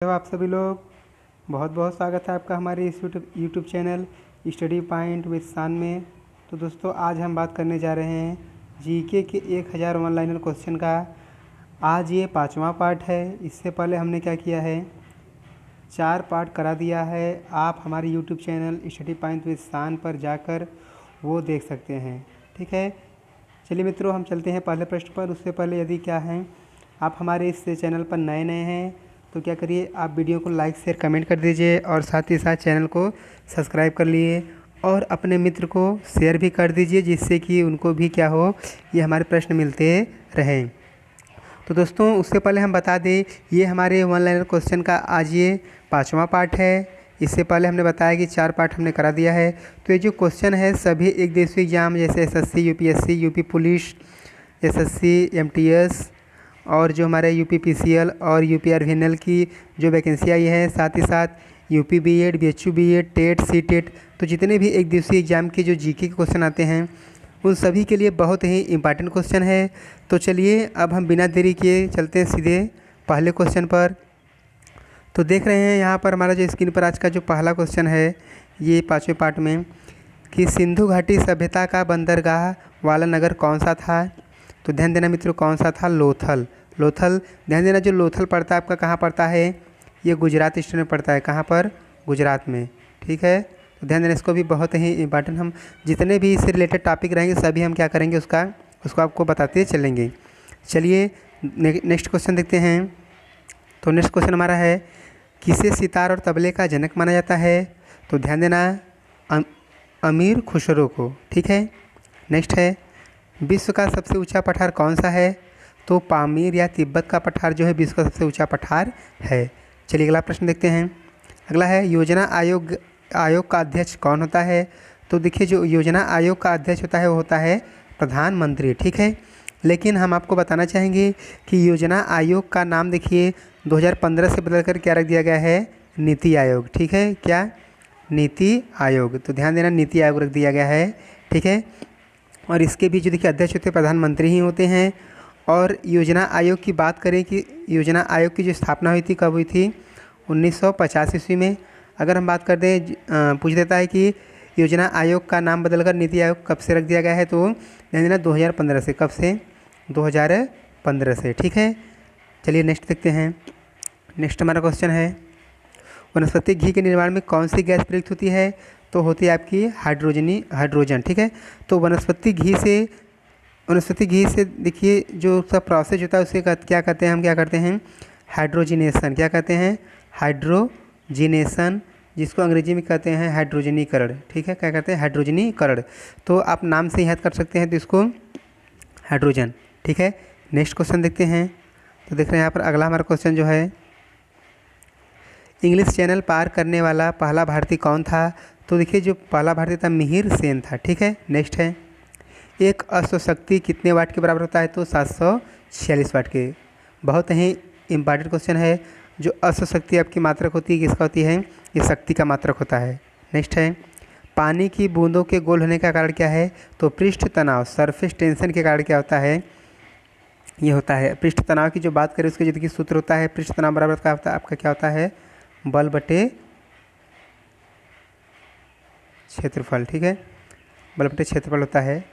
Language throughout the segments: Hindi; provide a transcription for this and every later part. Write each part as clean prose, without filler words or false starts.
तो आप सभी लोग बहुत बहुत स्वागत है आपका हमारे इस YouTube channel study point with शान में। तो दोस्तों आज हम बात करने जा रहे हैं जीके के 1000 वन लाइनर क्वेश्चन का। आज ये 5वां पार्ट है। इससे पहले हमने क्या किया है, 4 पार्ट करा दिया है। आप हमारे YouTube channel study point with शान पर जाकर वो देख सकते हैं। ठीक है, चलिए मित्रों हम चलते हैं पहले प्रश्न पर। उससे पहले यदि क्या है आप हमारे इस चैनल पर नए हैं तो क्या करिए, आप वीडियो को लाइक शेयर कमेंट कर दीजिए और साथ ही साथ चैनल को सब्सक्राइब कर लिए और अपने मित्र को शेयर भी कर दीजिए, जिससे कि उनको भी क्या हो, ये हमारे प्रश्न मिलते रहें। तो दोस्तों उससे पहले हम बता दें, ये हमारे वन लाइनर क्वेश्चन का आज ये 5वां पार्ट है। इससे पहले हमने बताया कि 4 पार्ट हमने करा दिया है। तो ये जो क्वेश्चन है सभी एक देशी एग्जाम जैसे SSC, UPSC, UP police, SSC, MTS और जो हमारे यूपी पीसीएल और यूपी आरवीएनएल की जो वैकेंसी आई है, साथ ही साथ UP BEd, BHU BEd, TET, CTET, तो जितने भी एक दिवसीय एग्जाम के जो जीके के क्वेश्चन आते हैं उन सभी के लिए बहुत ही इम्पॉर्टेंट क्वेश्चन है। तो चलिए अब हम बिना देरी किए चलते हैं सीधे पहले क्वेश्चन पर। तो देख रहे हैं यहाँ पर हमारा जो स्क्रीन पर आज का जो पहला क्वेश्चन है ये 5वें पार्ट में, कि सिंधु घाटी सभ्यता का बंदरगाह वाला नगर कौन सा था। तो ध्यान देना मित्रों, कौन सा था, लोथल। लोथल, ध्यान देना, जो लोथल पड़ता है आपका कहाँ पड़ता है, ये गुजरात स्टेट में पड़ता है। कहाँ पर, गुजरात में। ठीक है, तो ध्यान देना, इसको भी बहुत ही इंपॉर्टेंट, हम जितने भी इससे रिलेटेड टॉपिक रहेंगे सभी हम क्या करेंगे उसको आपको बताते चलेंगे। चलिए नेक्स्ट क्वेश्चन देखते हैं। तो नेक्स्ट क्वेश्चन हमारा है, किसे सितार और तबले का जनक माना जाता है। तो ध्यान देना, अमीर खुसरो को। ठीक है, नेक्स्ट है, विश्व का सबसे ऊंचा पठार कौन सा है। तो पामीर या तिब्बत का पठार जो है विश्व का सबसे ऊंचा पठार है। चलिए अगला प्रश्न देखते हैं। अगला है, योजना आयोग का अध्यक्ष कौन होता है। तो देखिए, जो योजना आयोग का अध्यक्ष होता है वो होता है प्रधानमंत्री। ठीक है, लेकिन हम आपको बताना चाहेंगे कि योजना आयोग का नाम देखिए 2015 से बदल कर क्या रख दिया गया है, नीति आयोग। ठीक है, क्या, नीति आयोग। तो ध्यान देना, नीति आयोग रख दिया गया है। ठीक है, और इसके भी जो देखिए अध्यक्ष होते हैं प्रधानमंत्री ही होते हैं। और योजना आयोग की बात करें कि योजना आयोग की जो स्थापना हुई थी कब हुई थी, 1950 ईस्वी में। अगर हम बात कर दें, पूछ देता है कि योजना आयोग का नाम बदलकर नीति आयोग कब से रख दिया गया है, तो ध्यान देना 2015 से। कब से, 2015 से। ठीक है, चलिए नेक्स्ट देखते हैं। नेक्स्ट हमारा क्वेश्चन है, वनस्पति घी के निर्माण में कौन सी गैस प्रयुक्त होती है। तो होती है आपकी हाइड्रोजन। ठीक है, तो वनस्पति घी से देखिए जो उसका प्रोसेस होता है उसे क्या कहते हैं, हम क्या करते हैं, हाइड्रोजिनेशन। क्या कहते हैं, हाइड्रोजिनेशन, जिसको अंग्रेजी में कहते हैं हाइड्रोजनीकरण। ठीक है, क्या कहते हैं, हाइड्रोजनीकरण। तो आप नाम से याद कर सकते हैं, तो इसको हाइड्रोजन। ठीक है, नेक्स्ट क्वेश्चन देखते हैं। तो देख रहे हैं यहाँ पर अगला हमारा क्वेश्चन जो है, इंग्लिश चैनल पार करने वाला पहला भारतीय कौन था। तो देखिए, जो पहला भारतीय था मिहिर सेन था। ठीक है, नेक्स्ट है, एक अश्वशक्ति कितने वाट के बराबर होता है। तो 746 वाट के। बहुत ही इम्पॉर्टेंट क्वेश्चन है। जो अश्वशक्ति आपकी मात्रक होती है किसका होती है, ये शक्ति का मात्रक होता है। नेक्स्ट है, पानी की बूंदों के गोल होने का कारण क्या है। तो पृष्ठ तनाव, सरफेस टेंशन के कारण क्या होता है, ये होता है पृष्ठ तनाव की जो बात करें उसके जो देखिए सूत्र होता है, पृष्ठ तनाव बराबर का होता है आपका क्या होता है, बल बटे क्षेत्रफल। ठीक है, बल बटे क्षेत्रफल होता है।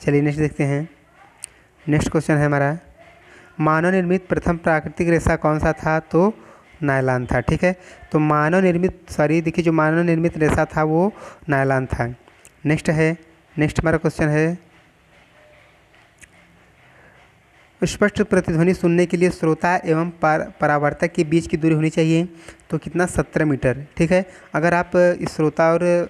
चलिए नेक्स्ट देखते हैं। नेक्स्ट क्वेश्चन है हमारा, मानव निर्मित प्रथम प्राकृतिक रेशा कौन सा था। तो नायलॉन था। ठीक है, तो देखिए जो मानव निर्मित रेशा था वो नायलॉन था। नेक्स्ट हमारा क्वेश्चन है, स्पष्ट प्रतिध्वनि सुनने के लिए श्रोता एवं परावर्तक के बीच की दूरी होनी चाहिए। तो कितना, 17 मीटर। ठीक है, अगर आप इस श्रोता और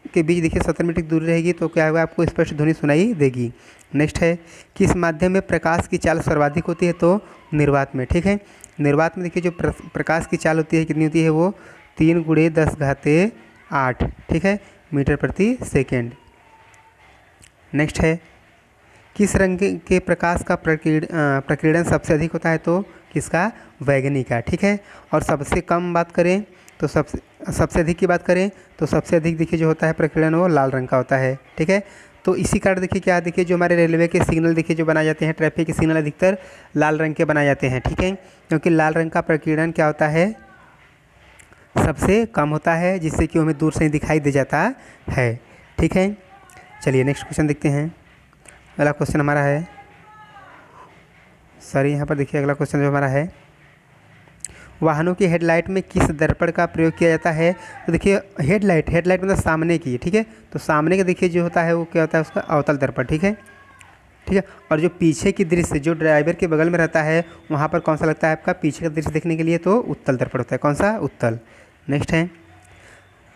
के बीच देखिए 17 मीटर की दूरी रहेगी तो क्या होगा, आपको स्पष्ट ध्वनि सुनाई देगी। नेक्स्ट है, किस माध्यम में प्रकाश की चाल सर्वाधिक होती है। तो निर्वात में। ठीक है, निर्वात में देखिए जो प्रकाश की चाल होती है कितनी होती है, वो 3 × 10⁸ ठीक है, मीटर प्रति सेकेंड। नेक्स्ट है, किस रंग के प्रकाश का प्रकीर्णन सबसे अधिक होता है। तो किसका, वैगनी का। ठीक है, और सबसे कम बात करें तो सबसे अधिक की बात करें तो सबसे अधिक देखिए जो होता है प्रकीर्णन वो लाल रंग का होता है। ठीक है, तो इसी कारण देखिए क्या, देखिए जो हमारे रेलवे के सिग्नल देखिए जो बनाए जाते हैं, ट्रैफिक के सिग्नल अधिकतर लाल रंग के बनाए जाते हैं, ठीक है, क्योंकि लाल रंग का प्रकीर्णन क्या होता है, सबसे कम होता है, जिससे कि हमें दूर से ही दिखाई दे जाता है, ठीक है। चलिए नेक्स्ट क्वेश्चन देखते हैं। अगला क्वेश्चन हमारा है, सॉरी यहाँ पर देखिए अगला क्वेश्चन जो हमारा है, वाहनों की हेडलाइट में किस दर्पण का प्रयोग किया जाता है। तो देखिए हेडलाइट मतलब सामने की, ठीक है, तो सामने का देखिए जो होता है वो क्या होता है, उसका अवतल दर्पण, ठीक है, ठीक है। और जो पीछे की दृश्य जो ड्राइवर के बगल में रहता है, वहाँ पर कौन सा लगता है आपका पीछे का दृश्य देखने के लिए, तो उत्तल दर्पण होता है, कौन सा, उत्तल। नेक्स्ट है,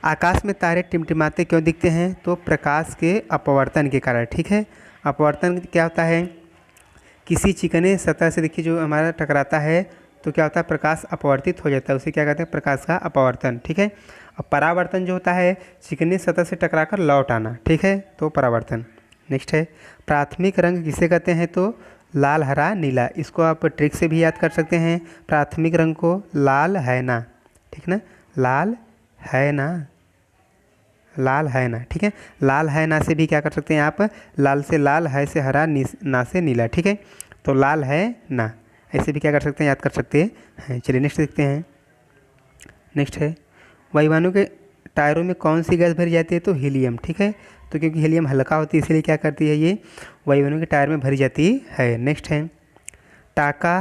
आकाश में तारे टिमटिमाते क्यों दिखते हैं। तो प्रकाश के अपवर्तन के कारण, ठीक है। अपवर्तन क्या होता है, किसी चिकने सतह से देखिए जो हमारा टकराता है तो क्या होता है, प्रकाश अपवर्तित हो जाता है, उसे क्या कहते हैं, प्रकाश का अपवर्तन, ठीक है। और परावर्तन जो होता है, चिकनी सतह से टकराकर लौट आना, ठीक है, तो परावर्तन। नेक्स्ट है, प्राथमिक रंग किसे कहते हैं। तो लाल, हरा, नीला। इसको आप ट्रिक से भी याद कर सकते हैं, प्राथमिक रंग को लाल है ना, ठीक ना, लाल है ना, लाल है ना, ठीक है। लाल है ना से भी क्या कर सकते हैं आप, लाल से लाल, है से हरा, ना से नीला, ठीक है, तो लाल है ना, ऐसे भी क्या कर सकते हैं, याद कर सकते हैं। चलिए नेक्स्ट देखते हैं। नेक्स्ट है, वायुयानों के टायरों में कौन सी गैस भरी जाती है। तो हीलियम, ठीक है, तो क्योंकि हीलियम हल्का होती है इसलिए क्या करती है, ये वायुयानों के टायर में भरी जाती है। नेक्स्ट है, टाका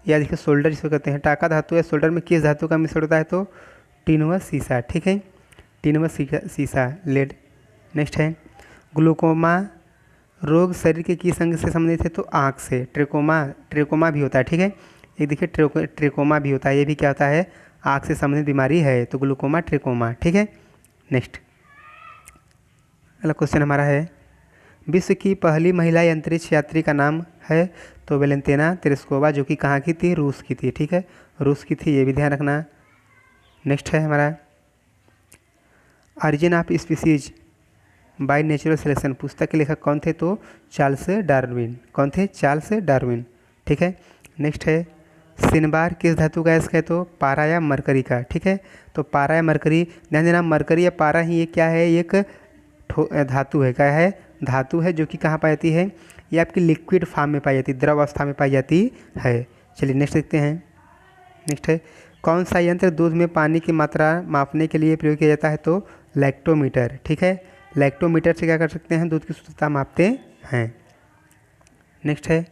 या देखिए सोल्डर जिसको कहते हैं, टाका धातु या सोल्डर में किस धातु का मिश्रण होता है। तो टिन व सीसा, ठीक है, टिन व सीसा, लेड। नेक्स्ट है, ग्लूकोमा रोग शरीर के किस अंग से संबंधित है। तो आँख से। ट्रेकोमा भी होता है, ठीक है, एक देखिए ट्रेकोमा भी होता है, ये भी क्या होता है, आँख से संबंधित बीमारी है, तो ग्लूकोमा, ट्रेकोमा, ठीक है। नेक्स्ट अगला क्वेश्चन हमारा है, विश्व की पहली महिला अंतरिक्ष यात्री का नाम है। तो वेलेंटिना तेरेस्कोवा, जो कि कहाँ की थी, रूस की थी, ठीक है, रूस की थी, ये भी ध्यान रखना। नेक्स्ट है हमारा, origin of species by natural selection पुस्तक के लेखक कौन थे। तो चार्ल्स डार्विन, कौन थे, चार्ल्स डार्विन, ठीक है। नेक्स्ट है, सिनबार किस धातु का अयस्क है। तो पारा या मरकरी का, ठीक है, तो पारा या मरकरी, ध्यान देना, मरकरी या पारा ही ये क्या है, एक धातु है, क्या है, धातु है, जो कि कहाँ पाई जाती है, ये आपकी लिक्विड फॉर्म में पाई जाती है, द्रव अवस्था में पाई जाती है। चलिए नेक्स्ट देखते हैं। नेक्स्ट है, कौन सा यंत्र दूध में पानी की मात्रा मापने के लिए प्रयोग किया जाता है। तो लैक्टोमीटर, ठीक है, लैक्टोमीटर से क्या कर सकते हैं, दूध की शुद्धता मापते हैं। नेक्स्ट है,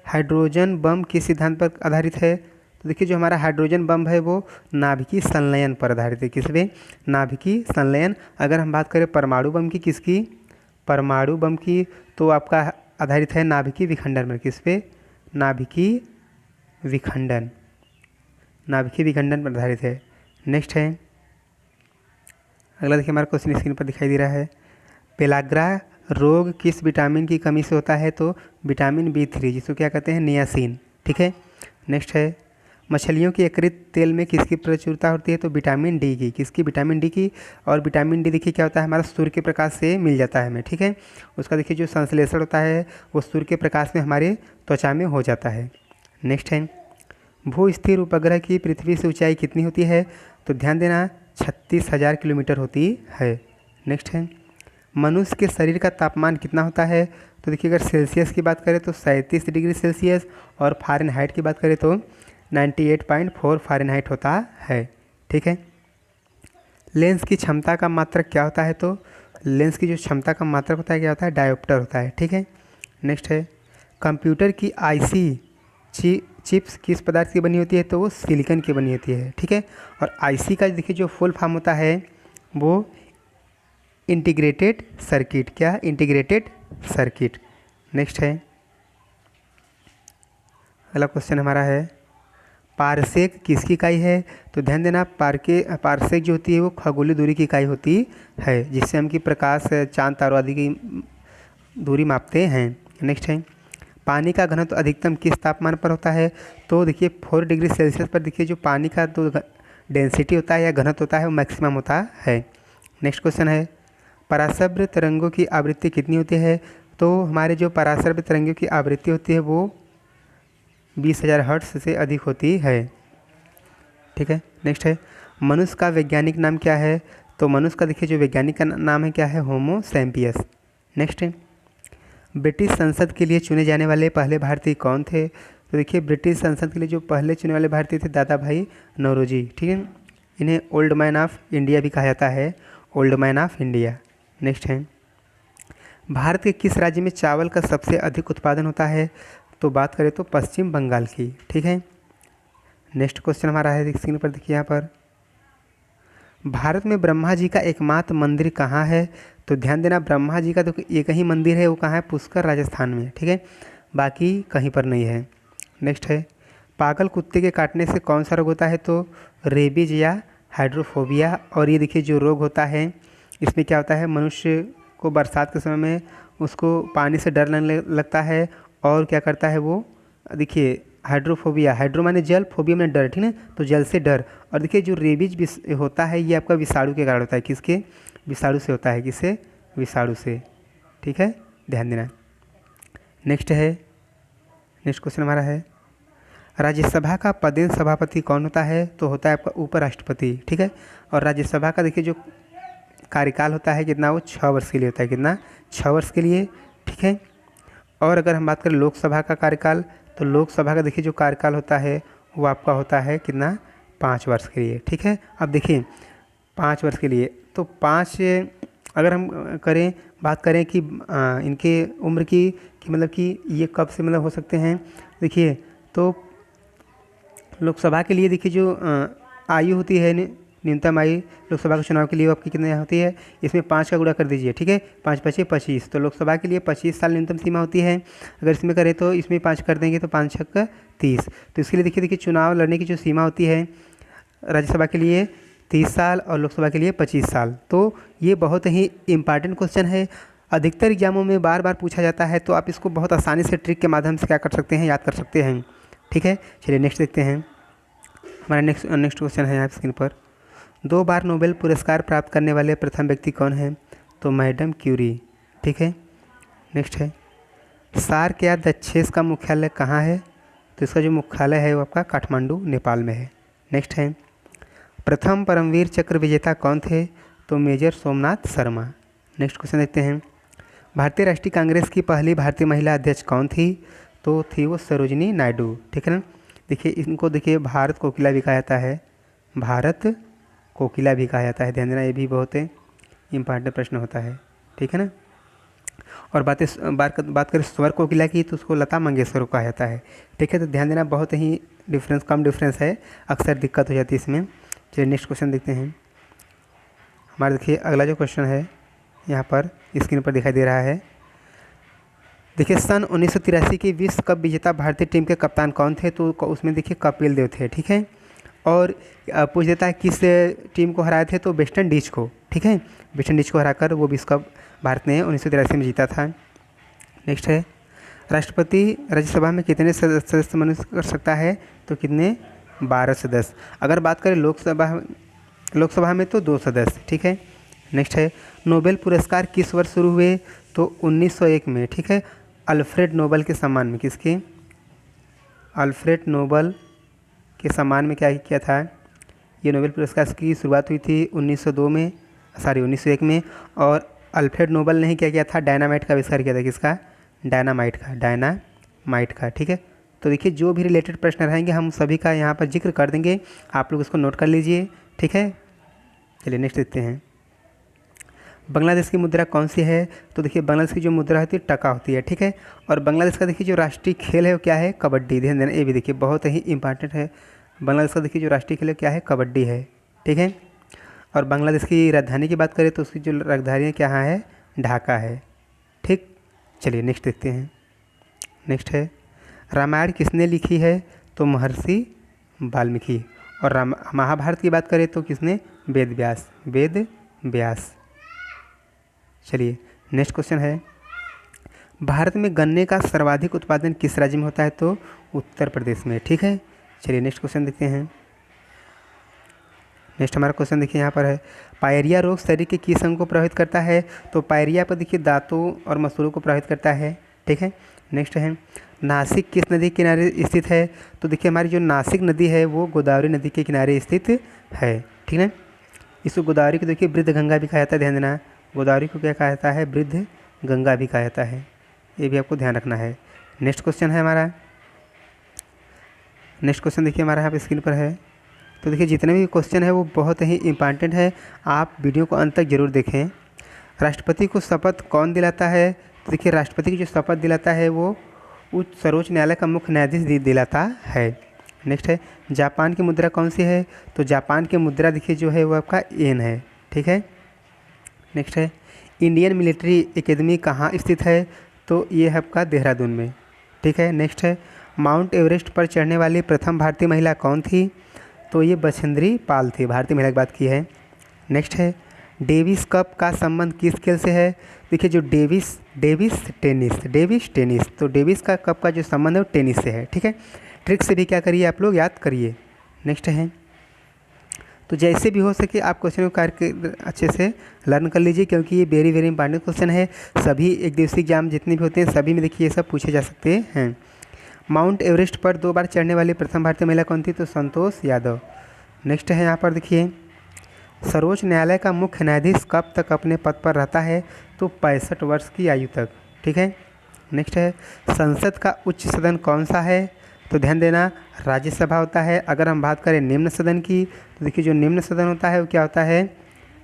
हाइड्रोजन बम किस सिद्धांत पर आधारित है। तो देखिए जो हमारा हाइड्रोजन बम है वो नाभिकीय संलयन पर आधारित है, किस पे, नाभिकीय संलयन। अगर हम बात करें परमाणु बम की, किसकी, परमाणु बम की, तो आपका आधारित है नाभिकीय विखंडन पर, किस पे, नाभिकीय विखंडन, नाभिकीय विखंडन पर आधारित है। नेक्स्ट है, अगला देखिए हमारा क्वेश्चन स्क्रीन पर दिखाई दे रहा है, पेलाग्रा रोग किस विटामिन की कमी से होता है। तो विटामिन B3, जिसको क्या कहते हैं, नियासिन, ठीक है। नेक्स्ट है, मछलियों की यकृत तेल में किसकी प्रचुरता होती है। तो विटामिन डी की, किसकी, विटामिन डी की। और विटामिन डी देखिए क्या होता है, हमारा सूर्य के प्रकाश से मिल जाता है हमें, ठीक है, उसका देखिए जो संश्लेषण होता है वो सूर्य के प्रकाश में हमारे त्वचा में हो जाता है। नेक्स्ट है, भू स्थिर उपग्रह की पृथ्वी से ऊंचाई कितनी होती है। तो ध्यान देना, 36,000 किलोमीटर होती है। नेक्स्ट है, मनुष्य के शरीर का तापमान कितना होता है। तो देखिए अगर सेल्सियस की बात करें तो 37 डिग्री सेल्सियस, और फ़ारेनहाइट की बात करें तो 98.4 फ़ारेनहाइट होता है, ठीक है। लेंस की क्षमता का मात्रक क्या होता है। तो लेंस की जो क्षमता का मात्रक होता है क्या होता है, डायोप्टर होता है, ठीक है। नेक्स्ट है, कंप्यूटर की आईसी चिप्स किस पदार्थ की बनी होती है। तो वो सिलिकॉन की बनी होती है, ठीक है। और आईसी का देखिए जो फुल फॉर्म होता है वो इंटीग्रेटेड सर्किट, क्या, इंटीग्रेटेड सर्किट। नेक्स्ट है, अगला क्वेश्चन हमारा है, पारसेक किसकी इकाई है। तो ध्यान देना, पारसेक जो होती है वो खगोलीय दूरी की इकाई होती है, जिससे हम की प्रकाश, चांद, तारों आदि की दूरी मापते हैं। नेक्स्ट है, पानी का घनत्व अधिकतम किस तापमान पर होता है। तो देखिए 4 डिग्री सेल्सियस पर देखिए जो पानी का जो डेंसिटी होता है या घनत्व होता है वो मैक्सिमम होता है। नेक्स्ट क्वेश्चन है, परासब्र तरंगों की आवृत्ति कितनी होती है। तो हमारे जो परासब्र तरंगों की आवृत्ति होती है वो 20,000 हर्ट्ज से अधिक होती है, ठीक है। नेक्स्ट है, मनुष्य का वैज्ञानिक नाम क्या है। तो मनुष्य का देखिए जो वैज्ञानिक का नाम है क्या है, होमो सैम्पियस। नेक्स्ट, ब्रिटिश संसद के लिए चुने जाने वाले पहले भारतीय कौन थे? तो देखिए ब्रिटिश संसद के लिए जो पहले चुने वाले भारतीय थे दादा भाई नौरोजी, ठीक है। इन्हें ओल्ड मैन ऑफ इंडिया भी कहा जाता है, old man of India. Next है, भारत के किस राज्य में चावल का सबसे अधिक उत्पादन होता है? तो बात करें तो पश्चिम बंगाल की, ठीक है। नेक्स्ट क्वेश्चन हमारा है स्क्रीन पर देखिए यहाँ पर, भारत में ब्रह्मा जी का एकमात्र मंदिर कहाँ है? तो ध्यान देना ब्रह्मा जी का तो एक ही मंदिर है, वो कहाँ है? पुष्कर राजस्थान में, ठीक है, बाकी कहीं पर नहीं है। नेक्स्ट है, पागल कुत्ते के काटने से कौन सा रोग होता है? तो रेबीज या हाइड्रोफोबिया। और ये देखिए जो रोग होता है इसमें क्या होता है, मनुष्य को बरसात के समय में उसको पानी से डर लगने लगता है और क्या करता है वो, देखिए हाइड्रोफोबिया, हाइड्रो माने जल, फोबिया माने डर, ठीक है, तो जल से डर। और देखिए जो रेबीज होता है ये आपका विषाणु के कारण होता है, किसके? विषाणु से होता है, किससे? विषाणु से, ठीक है, ध्यान देना। नेक्स्ट है, नेक्स्ट क्वेश्चन हमारा है, राज्यसभा का पदेन सभापति कौन होता है? तो होता है आपका उपराष्ट्रपति, ठीक है। और राज्यसभा का देखिए जो कार्यकाल होता है कितना, वो 6 वर्ष के लिए होता है, कितना? 6 वर्ष के लिए, ठीक है। और अगर हम बात करें लोकसभा का कार्यकाल, तो लोकसभा का देखिए जो कार्यकाल होता है वो आपका होता है कितना? 5 वर्ष के लिए, ठीक है। अब देखिए 5 वर्ष के लिए, तो 5 अगर हम करें बात करें कि इनके उम्र की कि मतलब कि ये कब से मतलब हो सकते हैं, देखिए तो लोकसभा के लिए देखिए जो आयु होती है न्यूनतम आयु लोकसभा के चुनाव के लिए आपकी कितनी होती है, इसमें 5 का गुणा कर दीजिए, ठीक है, 5 × 5 = 25, तो लोकसभा के लिए 25 साल न्यूनतम सीमा होती है। अगर इसमें करें तो इसमें 5 कर देंगे तो 5 × 6 = 30, तो इसके लिए देखिए चुनाव लड़ने की जो सीमा होती है राज्यसभा के लिए 30 साल और लोकसभा के लिए 25 साल। तो ये बहुत ही इंपॉर्टेंट क्वेश्चन है, अधिकतर एग्जामों में बार बार पूछा जाता है, तो आप इसको बहुत आसानी से ट्रिक के माध्यम से क्या कर सकते हैं, याद कर सकते हैं, ठीक है। चलिए नेक्स्ट देखते हैं, हमारा नेक्स्ट क्वेश्चन है यहाँ स्क्रीन पर, 2 बार नोबेल पुरस्कार प्राप्त करने वाले प्रथम व्यक्ति कौन है? तो मैडम क्यूरी, ठीक है। नेक्स्ट है, सार्क या दक्षेस का मुख्यालय कहाँ है? तो इसका जो मुख्यालय है वो आपका काठमांडू नेपाल में है। नेक्स्ट है, प्रथम परमवीर चक्र विजेता कौन थे? तो major Somnath Sharma. Next question देखते हैं, भारतीय राष्ट्रीय कांग्रेस की पहली भारतीय महिला अध्यक्ष कौन थी? तो थी वो सरोजिनी नायडू, ठीक है ना। देखिए इनको देखिए भारत कोकिला भी कहा जाता है, भारत कोकिला भी कहा जाता है, ध्यान देना, ये भी बहुत इंपॉर्टेंट प्रश्न होता है, ठीक है ना। और बात करें स्वर कोकिला की तो उसको लता मंगेशकर को कहा जाता है, ठीक है, तो ध्यान देना बहुत ही कम डिफरेंस है, अक्सर दिक्कत हो जाती है इसमें। चलिए नेक्स्ट क्वेश्चन देखते हैं, हमारा देखिए अगला जो क्वेश्चन है यहाँ पर स्क्रीन पर दिखाई दे रहा है, देखिए सन 1983 की विश्व कप विजेता भारतीय टीम के कप्तान कौन थे? तो उसमें देखिए कपिल देव थे, ठीक है। और पूछ देता है किस टीम को हराए थे? तो वेस्ट इंडीज को, ठीक है, वेस्ट इंडीज को हराकर वो विश्व कप भारत ने 1983 में जीता था। नेक्स्ट है, राष्ट्रपति राज्यसभा में कितने सदस्य मनोनीत कर सकता है? तो कितने? 12 सदस्य। अगर बात करें लोकसभा में तो 2 सदस्य, ठीक है। नेक्स्ट है, नोबेल पुरस्कार किस वर्ष शुरू हुए? तो 1901 में, ठीक है, अल्फ्रेड नोबल के सम्मान में, किसके? अल्फ्रेड नोबल के सम्मान में क्या किया था? ये नोबेल पुरस्कार की शुरुआत हुई थी 1901 में। और अल्फ्रेड नोबल ने क्या किया था? डायनामाइट का आविष्कार किया था, किसका? डायनामाइट का, ठीक है। तो देखिए जो भी रिलेटेड प्रश्न रहेंगे हम सभी का यहाँ पर जिक्र कर देंगे, आप लोग उसको नोट कर लीजिए, ठीक है। चलिए नेक्स्ट देखते हैं, बांग्लादेश की मुद्रा कौन सी है? तो देखिए बांग्लादेश की जो मुद्रा होती है टका होती है, ठीक है। और बांग्लादेश का देखिए जो राष्ट्रीय खेल है वो क्या है? कबड्डी, ध्यान देना, ये भी देखिए बहुत ही इंपॉर्टेंट है। बांग्लादेश का देखिए जो राष्ट्रीय खेल है क्या है? कबड्डी है, ठीक है। और बांग्लादेश की राजधानी की बात करें तो उसकी जो राजधानी क्या है? ढाका है, ठीक। चलिए नेक्स्ट देखते हैं, नेक्स्ट है, रामायण किसने लिखी है? तो महर्षि वाल्मीकि। और महाभारत की बात करें तो किसने? वेद व्यास। चलिए नेक्स्ट क्वेश्चन है, भारत में गन्ने का सर्वाधिक उत्पादन किस राज्य में होता है? तो उत्तर प्रदेश में, ठीक है। चलिए नेक्स्ट क्वेश्चन देखते हैं, नेक्स्ट हमारा क्वेश्चन देखिए यहाँ पर है, पायरिया रोग शरीर के किस अंग को प्रभावित करता है? तो पायरिया पर देखिए दांतों और मसूड़ों को प्रभावित करता है, ठीक है। नेक्स्ट है, नासिक किस नदी के किनारे स्थित है? तो देखिए हमारी जो नासिक नदी है वो गोदावरी नदी के किनारे स्थित है, ठीक है। इस गोदावरी को देखिए वृद्ध गंगा भी कहा जाता है, ध्यान देना, गोदावरी को क्या कहा जाता है? वृद्ध गंगा भी कहा जाता है, ये भी आपको ध्यान रखना है। नेक्स्ट क्वेश्चन है हमारा, नेक्स्ट क्वेश्चन देखिए हमारा यहाँ पे स्क्रीन पर है। तो देखिए जितने भी क्वेश्चन है वो बहुत ही इंपॉर्टेंट है, आप वीडियो को अंत तक जरूर देखें। राष्ट्रपति को शपथ कौन दिलाता है? तो देखिए राष्ट्रपति की जो शपथ दिलाता है वो उच्च सर्वोच्च न्यायालय का मुख्य न्यायाधीश दिलाता है। नेक्स्ट है, जापान की मुद्रा कौन सी है? तो जापान की मुद्रा देखिए जो है वो आपका येन है। ठीक है। नेक्स्ट है, इंडियन मिलिट्री एकेडमी कहाँ स्थित है? तो ये है आपका देहरादून में। ठीक है। नेक्स्ट है, माउंट एवरेस्ट पर चढ़ने वाली प्रथम भारतीय महिला कौन थी? तो ये बछेंद्री पाल थी, भारतीय महिला की बात की है। नेक्स्ट है, डेविस कप का संबंध किस खेल से है? देखिए जो डेविस टेनिस, तो डेविस का कप का जो संबंध है वो टेनिस से है। ठीक है। ट्रिक से भी क्या करिए आप लोग याद करिए। नेक्स्ट है, तो जैसे भी हो सके आप क्वेश्चन को करके अच्छे से लर्न कर लीजिए, क्योंकि ये वेरी वेरी इंपॉर्टेंट क्वेश्चन है। सभी एक दिवसीय एग्जाम जितने भी होते हैं सभी में देखिए ये सब पूछे जा सकते हैं। माउंट एवरेस्ट पर 2 बार चढ़ने वाली प्रथम भारतीय महिला कौन थी? तो संतोष यादव। नेक्स्ट है यहाँ पर देखिए, सर्वोच्च न्यायालय का मुख्य न्यायाधीश कब तक अपने पद पर रहता है? तो 65 वर्ष की आयु तक। ठीक है। नेक्स्ट है, संसद का उच्च सदन कौन सा है? तो ध्यान देना, राज्यसभा होता है। अगर हम बात करें निम्न सदन की, तो देखिए जो निम्न सदन होता है वो क्या होता है?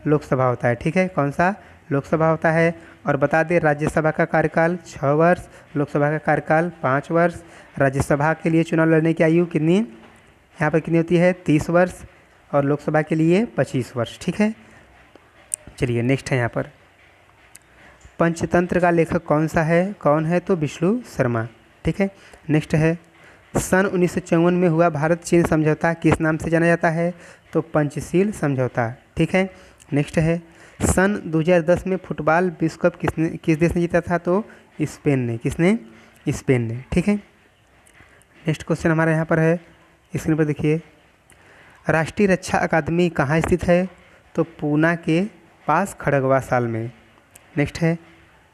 लोकसभा होता है। ठीक है। कौन सा? लोकसभा होता है। और बता दें राज्यसभा का कार्यकाल 6 वर्ष, लोकसभा का कार्यकाल 5 वर्ष। राज्यसभा के लिए चुनाव लड़ने की आयु कितनी यहाँ पर कितनी होती है? 30 वर्ष, और लोकसभा के लिए 25 वर्ष। ठीक है। चलिए नेक्स्ट है यहाँ पर, पंचतंत्र का लेखक कौन है? तो विष्णु शर्मा। ठीक है। नेक्स्ट है, सन 1954 में हुआ भारत चीन समझौता किस नाम से जाना जाता है? तो पंचशील समझौता। ठीक है। नेक्स्ट है, सन 2010 में फुटबॉल विश्व कप किस देश ने जीता था? तो स्पेन ने। किसने? स्पेन ने। ठीक है। नेक्स्ट क्वेश्चन हमारा यहाँ पर है, स्क्रीन पर देखिए, राष्ट्रीय रक्षा अकादमी कहाँ स्थित है? तो पूना के पास खड़गवा साल में। नेक्स्ट है,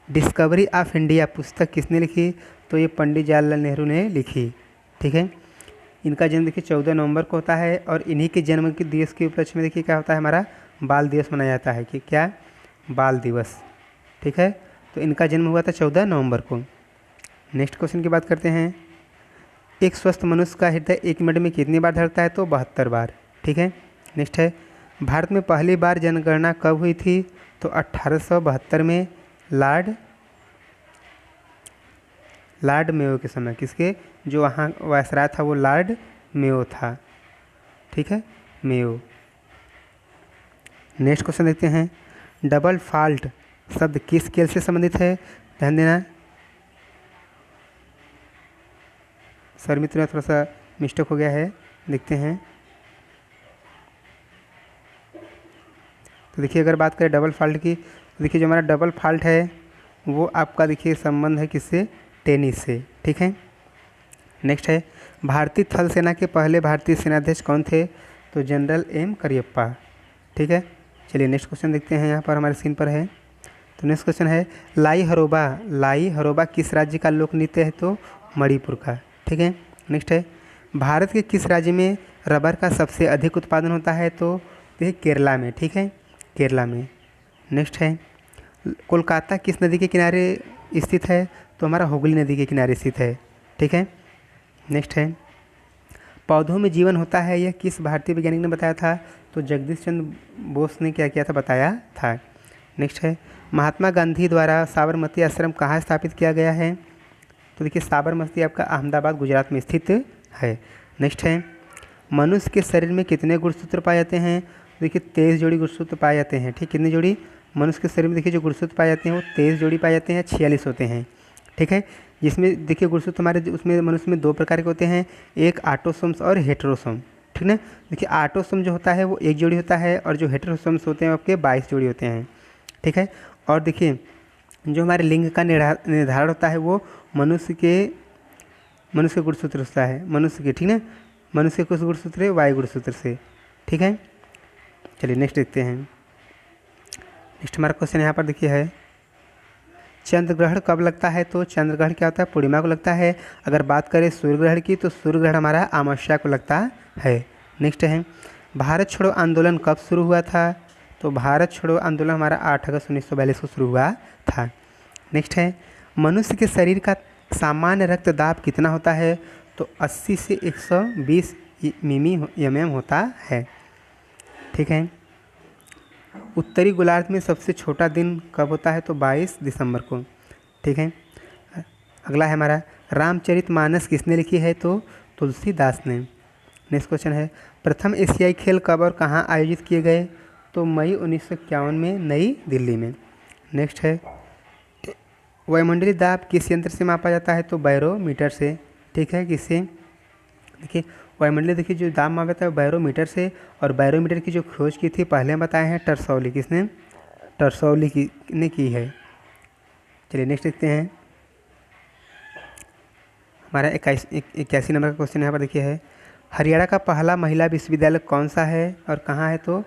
डिस्कवरी ऑफ इंडिया पुस्तक किसने लिखी? तो ये पंडित जवाहरलाल नेहरू ने लिखी। ठीक है। इनका जन्म देखिए 14 नवंबर को होता है, और इन्हीं के जन्म के दिवस के उपलक्ष्य में देखिए क्या होता है, हमारा बाल दिवस मनाया जाता है। कि क्या? बाल दिवस। ठीक है। तो इनका जन्म हुआ था 14 नवंबर को। नेक्स्ट क्वेश्चन की बात करते हैं, एक स्वस्थ मनुष्य का हृदय 1 मिनट में कितनी बार धड़कता है? तो 72 बार। ठीक है। नेक्स्ट है, भारत में पहली बार जनगणना कब हुई थी? तो 1872 में लॉर्ड मेयो के समय। किसके? जो वहाँ वायसराय था वो लॉर्ड मेयो था। ठीक है, मेयो। नेक्स्ट क्वेश्चन देखते हैं, डबल फॉल्ट शब्द किस खेल से संबंधित है? ध्यान देना सर, मित्रों थोड़ा सा मिस्टेक हो गया है, देखते हैं। तो देखिए अगर बात करें डबल फॉल्ट की, तो देखिए जो हमारा डबल फॉल्ट है वो आपका देखिए संबंध है किससे? टेनिस से। ठीक है। नेक्स्ट है, भारतीय थल सेना के पहले भारतीय सेनाध्यक्ष कौन थे? तो जनरल एम करियप्पा। ठीक है। चलिए नेक्स्ट क्वेश्चन देखते हैं, यहाँ पर हमारे स्क्रीन पर है। तो नेक्स्ट क्वेश्चन है, लाई हरोबा किस राज्य का लोक नृत्य है? तो मणिपुर का। ठीक है। नेक्स्ट है, भारत के किस राज्य में रबर का सबसे अधिक उत्पादन होता है? तो देखिए केरला में। ठीक है, केरला में। नेक्स्ट है, कोलकाता किस नदी के किनारे स्थित है? तो हमारा हुगली नदी के किनारे स्थित है। ठीक है। नेक्स्ट है, पौधों में जीवन होता है यह किस भारतीय वैज्ञानिक ने बताया था? तो जगदीश चंद्र बोस ने क्या किया था? बताया था। नेक्स्ट है, महात्मा गांधी द्वारा साबरमती आश्रम कहाँ स्थापित किया गया है? तो देखिए साबरमती आपका अहमदाबाद गुजरात में स्थित है। नेक्स्ट है, मनुष्य के शरीर में कितने गुणसूत्र पाए जाते हैं? देखिए 23 जोड़ी गुणसूत्र पाए जाते हैं। ठीक, कितनी जोड़ी? मनुष्य के शरीर में देखिए जो गुणसूत्र पाए जाते हैं वो 23 जोड़ी पाए जाते हैं, 46 होते हैं। ठीक है। जिसमें देखिए गुणसूत्र हमारे उसमें मनुष्य में 2 प्रकार के होते हैं, एक ऑटोसोम्स और हेटेरोसोम। ठीक ना। देखिए ऑटोसोम जो होता है वो 1 जोड़ी होता है, और जो हेटेरोसोम्स होते हैं आपके 22 जोड़ी होते हैं। ठीक है। और देखिए जो हमारे लिंग का निर्धारण होता है वो मनुष्य के गुणसूत्र होता है, मनुष्य के। ठीक ना। मनुष्य के कुछ गुणसूत्र है वायु गुणसूत्र से। ठीक है। चलिए नेक्स्ट देखते हैं। नेक्स्ट हमारा क्वेश्चन यहाँ पर देखिए है, चंद्र ग्रहण कब लगता है? तो चंद्र ग्रहण क्या होता है? पूर्णिमा को लगता है। अगर बात करें सूर्य ग्रहण की, तो सूर्य ग्रहण हमारा अमावस्या को लगता है। नेक्स्ट है, भारत छोड़ो आंदोलन कब शुरू हुआ था? तो भारत छोड़ो आंदोलन हमारा 8 अगस्त 1942 को शुरू हुआ था। नेक्स्ट है मनुष्य के शरीर का सामान्य रक्तदाब कितना होता है? तो 80 से 120 mm होता है। ठीक है। उत्तरी गोलार्ध में सबसे छोटा दिन कब होता है? तो 22 दिसंबर को। ठीक है। अगला है हमारा रामचरितमानस किसने लिखी है? तो तुलसीदास ने। नेक्स्ट क्वेश्चन है प्रथम एशियाई खेल कब और कहाँ आयोजित किए गए? तो मई 1951 में नई दिल्ली में। नेक्स्ट है वायुमंडलीय दाब किस यंत्र से मापा जाता है? तो बैरोमीटर से। ठीक है। किससे? देखिए वायुमंडलीय देखिए जो दाब मापा जाता है बैरोमीटर से, और बैरोमीटर की जो खोज की थी पहले बताए हैं टरसौली। किसने? टरसौली ने की है। चलिए नेक्स्ट देखते हैं। हमारा 81 नंबर का क्वेश्चन यहाँ पर देखिए है हरियाणा का पहला महिला विश्वविद्यालय कौन सा है और कहाँ है? तो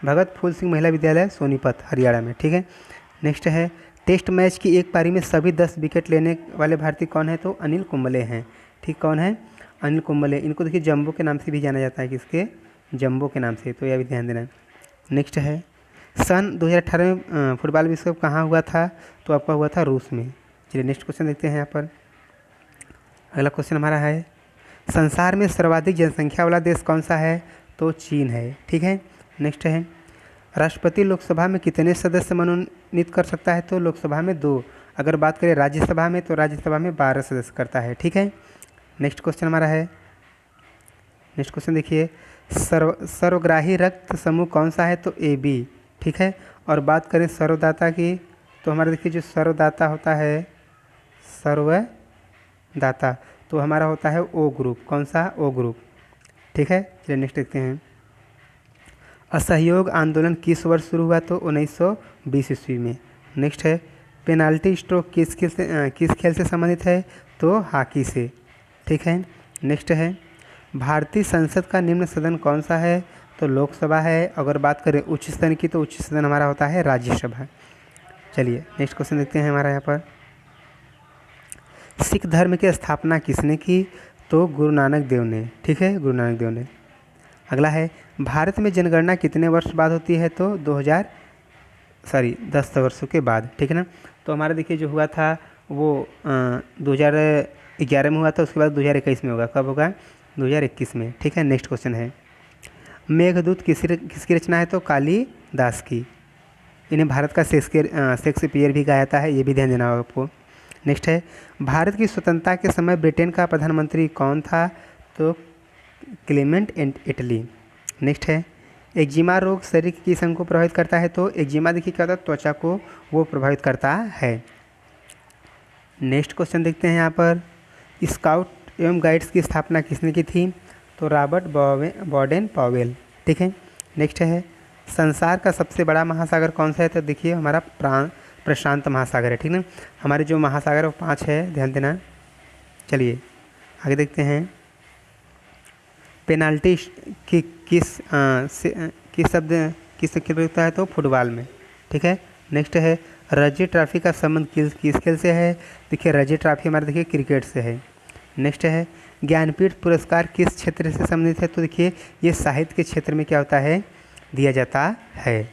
भगत फूल सिंह महिला विद्यालय सोनीपत हरियाणा में। ठीक है। नेक्स्ट है टेस्ट मैच की एक पारी में सभी 10 विकेट लेने वाले भारतीय कौन है? तो अनिल कुंबले हैं। ठीक, कौन है? अनिल कुंबले। इनको देखिए जंबो के नाम से भी जाना जाता है। किसके? जंबो के नाम से, तो यह भी ध्यान देना। नेक्स्ट है सन 2018 में फुटबॉल विश्व कप कहाँ हुआ था? तो आपका हुआ था रूस में। चलिए नेक्स्ट क्वेश्चन देखते हैं यहाँ पर। अगला क्वेश्चन हमारा है संसार में सर्वाधिक जनसंख्या वाला देश कौन सा है? तो चीन है। ठीक है। नेक्स्ट है राष्ट्रपति लोकसभा में कितने सदस्य मनोनीत कर सकता है? तो लोकसभा में 2। अगर बात करें राज्यसभा में तो राज्यसभा में 12 सदस्य करता है। ठीक है। नेक्स्ट क्वेश्चन हमारा है नेक्स्ट क्वेश्चन देखिए सर्वग्राही रक्त समूह कौन सा है? तो AB। ठीक है। और बात करें सर्वदाता की तो हमारा देखिए जो सर्वदाता होता है सर्वदाता तो हमारा होता है O ग्रुप। कौन सा? O group. ठीक है। चलिए नेक्स्ट देखते हैं असहयोग आंदोलन किस वर्ष शुरू हुआ? तो 1920 ईस्वी में। नेक्स्ट है पेनाल्टी स्ट्रोक किस खेल से संबंधित है? तो हॉकी से। ठीक है। नेक्स्ट है भारतीय संसद का निम्न सदन कौन सा है? तो लोकसभा है। अगर बात करें उच्च सदन की तो उच्च सदन हमारा होता है राज्यसभा। चलिए नेक्स्ट क्वेश्चन देखते हैं हमारा यहाँ पर सिख धर्म की स्थापना किसने की? तो गुरु नानक देव ने। ठीक है, गुरु नानक देव ने। अगला है भारत में जनगणना कितने वर्ष बाद होती है? तो 10 वर्षों के बाद। ठीक है ना। तो हमारा देखिए जो हुआ था वो 2011 में हुआ था, उसके बाद 2021 में होगा। कब होगा? 2021 में। ठीक है। नेक्स्ट क्वेश्चन है मेघदूत किसकी रचना है? तो कालिदास की। इन्हें भारत का शेक्सपियर भी कहा जाता है, ये भी ध्यान देना होगा आपको। नेक्स्ट है भारत की स्वतंत्रता के समय ब्रिटेन का प्रधानमंत्री कौन था? तो क्लेमेंट एटली। नेक्स्ट है एक्जिमा रोग शरीर के किस अंग को प्रभावित करता है? तो एक्जिमा देखिए क्या होता है, त्वचा को वो प्रभावित करता है। नेक्स्ट क्वेश्चन देखते हैं यहाँ पर स्काउट एवं गाइड्स की स्थापना किसने की थी? तो रॉबर्ट बॉडेन पॉवेल। ठीक है। नेक्स्ट है संसार का सबसे बड़ा महासागर कौन सा है? तो देखिए हमारा प्रशांत महासागर है। ठीक ना। हमारे जो महासागर है वो 5 है, ध्यान देना। चलिए आगे देखते हैं पेनाल्टी की किस शब्द किस खेल में होता है? तो फुटबॉल में। ठीक है। नेक्स्ट है रणजी ट्रॉफी का संबंध किस खेल से है? देखिए रणजी ट्रॉफी हमारे देखिए क्रिकेट से है। नेक्स्ट है ज्ञानपीठ पुरस्कार किस क्षेत्र से संबंधित है? तो देखिए ये साहित्य के क्षेत्र में क्या होता है, दिया जाता है।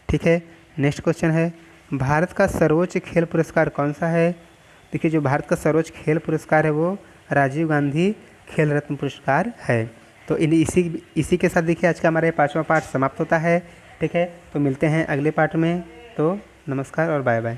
ठीक है। नेक्स्ट क्वेश्चन है भारत का सर्वोच्च खेल पुरस्कार कौन सा है? देखिए जो भारत का सर्वोच्च खेल पुरस्कार है वो राजीव गांधी खेल रत्न पुरस्कार है। तो इसी के साथ देखिए आज का हमारा 5वां पार्ट समाप्त होता है। ठीक है। तो मिलते हैं अगले पार्ट में। तो नमस्कार और बाय बाय।